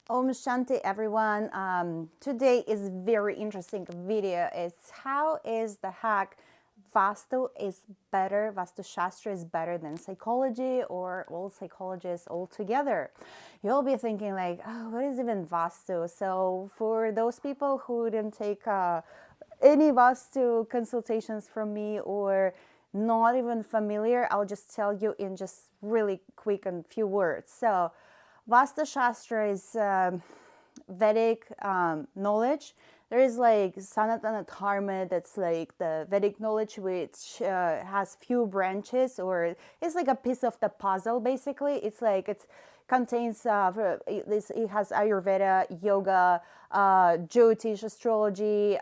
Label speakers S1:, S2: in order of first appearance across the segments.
S1: Om Shanti, everyone. Today is very interesting video. It's how is the hack Vastu Shastra is better than psychology or all psychologists altogether. You'll be thinking like, oh, what is even Vastu? So for those people who didn't take any Vastu consultations from me or not even familiar, I'll just tell you in just really quick and few words. So Vasta Shastra is Vedic knowledge. There is like Sanatana Dharma, that's like the Vedic knowledge, which has few branches, or it's like a piece of the puzzle. Basically, it's like it contains it has Ayurveda, yoga, Jyotish astrology.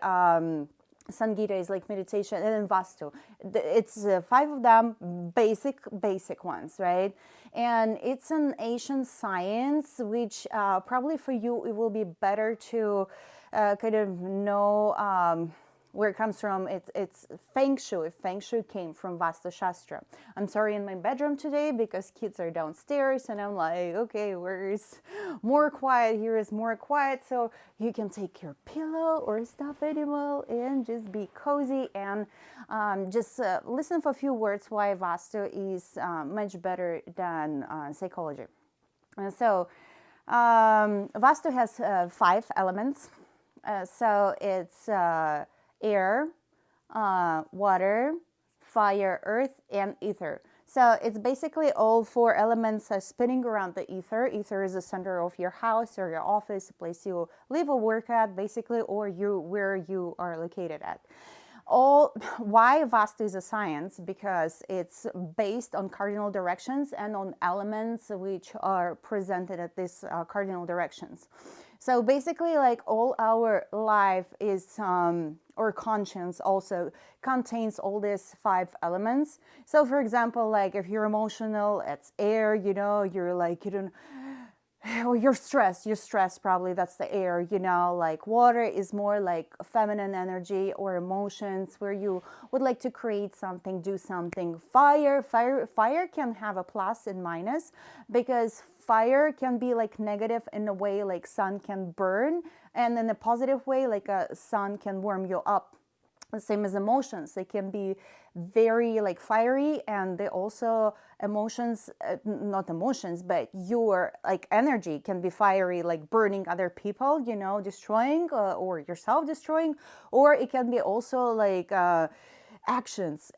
S1: Sangita is like meditation, and then Vastu. It's five of them, basic ones, right? And it's an Asian science, which probably for you it will be better to kind of know where it comes from. It's Feng Shui. Feng Shui came from Vastu Shastra. I'm sorry, in my bedroom today because kids are downstairs and I'm like, okay, where is more quiet? Here is more quiet. So you can take your pillow or stuffed animal and just be cozy and just listen for a few words why Vastu is much better than psychology. So Vastu has five elements. So it's air, water, fire, earth, and ether. So it's basically all four elements spinning around the ether. Ether is the center of your house or your office, the place you live or work at, basically, or where you are located at. Why Vastu is a science? Because it's based on cardinal directions and on elements which are presented at these cardinal directions. So basically, like all our life is, or conscience also contains all these five elements. So for example, like if you're emotional, it's air, you're like, you don't, or you're stressed probably, that's the air. Like water is more like feminine energy or emotions where you would like to create something, do something. Fire can have a plus and minus, because fire can be like negative in a way, like sun can burn, and in a positive way, like a sun can warm you up. The same as emotions, they can be very like fiery, and they also emotions, not emotions, but your like energy can be fiery, like burning other people, destroying, or yourself destroying. Or it can be also like actions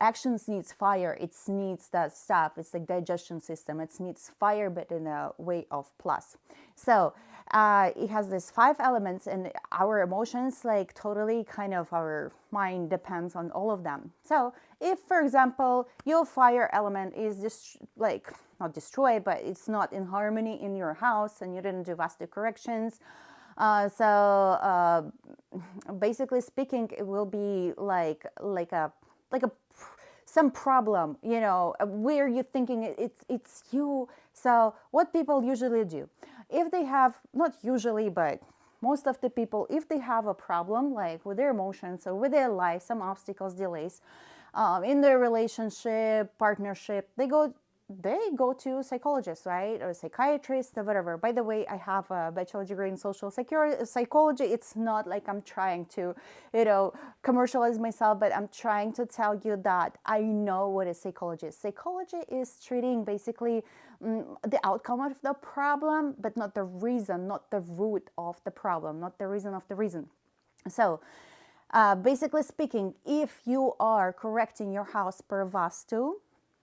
S1: needs fire, it needs that stuff, it's like digestion system, it needs fire, but in a way of plus. So it has these five elements, and our emotions, like totally kind of our mind depends on all of them. So if for example your fire element is just like not destroyed, but it's not in harmony in your house and you didn't do Vastu corrections, basically speaking, it will be like a some problem, where you're thinking it's you. So what people usually do, if they have, not usually, but most of the people, if they have a problem like with their emotions or with their life, some obstacles, delays in their relationship, partnership, they go to psychologists, right, or psychiatrists or whatever. By the way, I have a bachelor degree in social psychology. It's not like I'm trying to, commercialize myself, but I'm trying to tell you that I know what is psychology. Psychology is treating basically the outcome of the problem, but not the reason, not the root of the problem, not the reason of the reason. So basically speaking, if you are correcting your house per Vastu,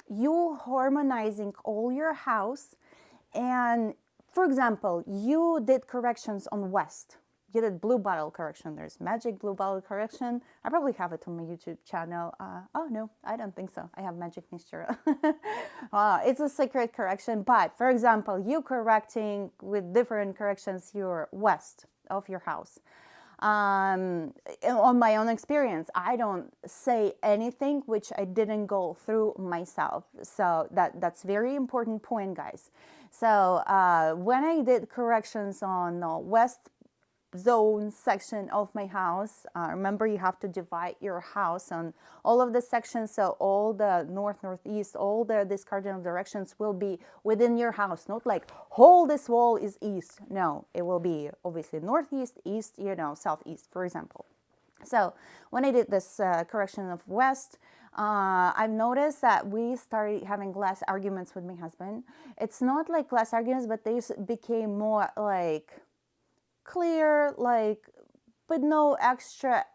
S1: you harmonizing all your house. And for example, you did corrections on West, you did blue bottle correction, there's magic blue bottle correction. I probably have it on my YouTube channel. Oh no, I don't think so, I have magic mixture. It's a secret correction. But for example, you correcting with different corrections your West of your house. On my own experience, I don't say anything which I didn't go through myself. So that's very important point, guys. So when I did corrections on West zone section of my house. Remember, you have to divide your house on all of the sections, so all the north, northeast, all these cardinal directions will be within your house. Not like whole this wall is east. No, it will be obviously northeast, east, southeast, for example. So when I did this correction of west, I've noticed that we started having less arguments with my husband. It's not like less arguments, but they became more like clear, like, but no extra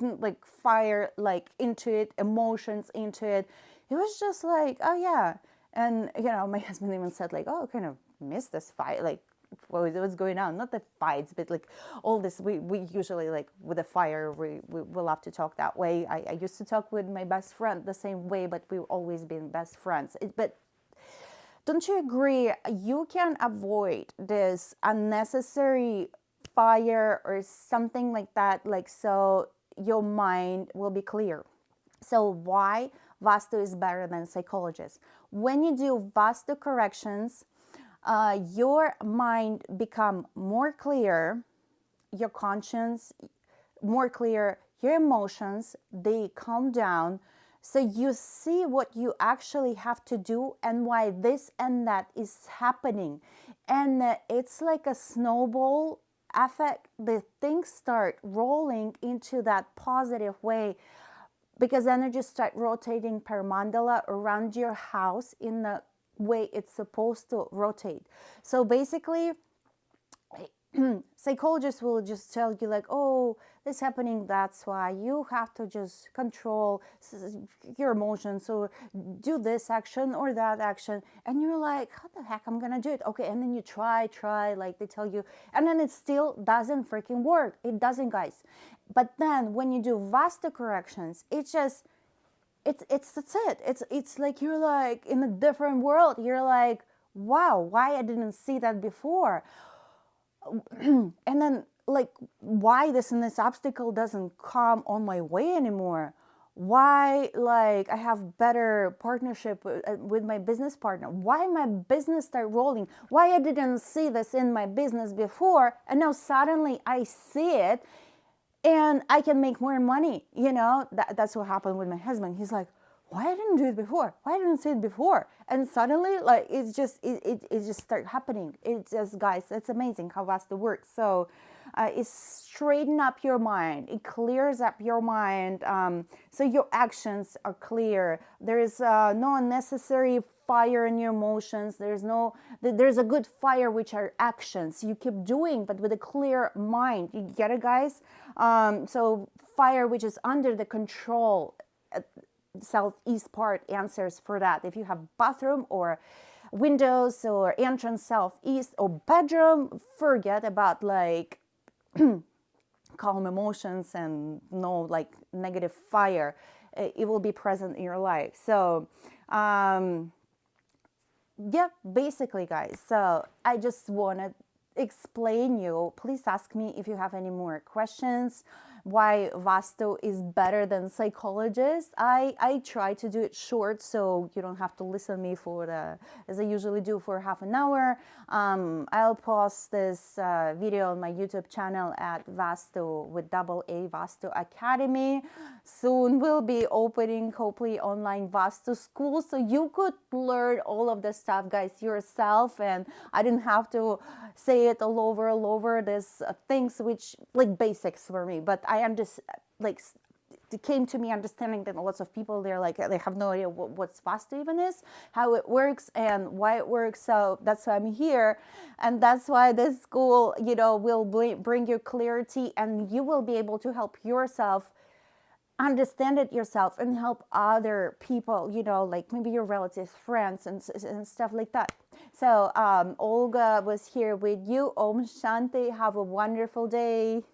S1: like fire like into it, emotions into it. It was just like, oh yeah. And my husband even said like, oh, I kind of miss this fight, like what's going on, not the fights, but like all this. We usually, like with a fire, we love to talk that way. I used to talk with my best friend the same way, but we've always been best friends. But don't you agree, you can avoid this unnecessary fire or something like that, like, so your mind will be clear. So why Vastu is better than psychologists? When you do Vastu corrections, your mind become more clear, your conscience more clear, your emotions, they calm down. So you see what you actually have to do and why this and that is happening. And it's like a snowball effect. The things start rolling into that positive way, because energy start rotating per mandala around your house in the way it's supposed to rotate. So basically, psychologists will just tell you like, oh, this is happening, that's why you have to just control your emotions, so do this action or that action. And you're like, how the heck I'm gonna do it? Okay, and then you try like they tell you, and then it still doesn't freaking work. It doesn't, guys. But then when you do Vastu corrections, it's just that's it. It's like you're like in a different world. You're like, wow, why I didn't see that before? And then like, why this and this obstacle doesn't come on my way anymore? Why, like, I have better partnership with my business partner? Why my business start rolling? Why I didn't see this in my business before, and now suddenly I see it and I can make more money. That's what happened with my husband. He's like, why I didn't do it before? Why I didn't see it before? And suddenly, like, it just start happening. It's just, guys, it's amazing how Vastu works. So it straighten up your mind. It clears up your mind. So your actions are clear. There is no unnecessary fire in your emotions. There's a good fire, which are actions you keep doing, but with a clear mind. You get it, guys? So fire, which is under the control, southeast part answers for that. If you have bathroom or windows or entrance southeast or bedroom, forget about like calm emotions and no like negative fire. It will be present in your life. So yeah, basically, guys, so I just want to explain you. Please ask me if you have any more questions, why Vastu is better than psychologists. I try to do it short, so you don't have to listen to me for as I usually do, for half an hour. I'll post this video on my YouTube channel at Vastu with double A, Vastu Academy. Soon we'll be opening hopefully online Vastu school, so you could learn all of this stuff, guys, yourself, and I didn't have to say it all over this things which like basics for me, but I am just like, it came to me understanding that lots of people, they have no idea what Vastu even is, how it works, and why it works. So that's why I'm here, and that's why this school, will bring you clarity, and you will be able to help yourself understand it yourself and help other people, like maybe your relatives, friends, and stuff like that. So Olga was here with you. Om Shanti. Have a wonderful day.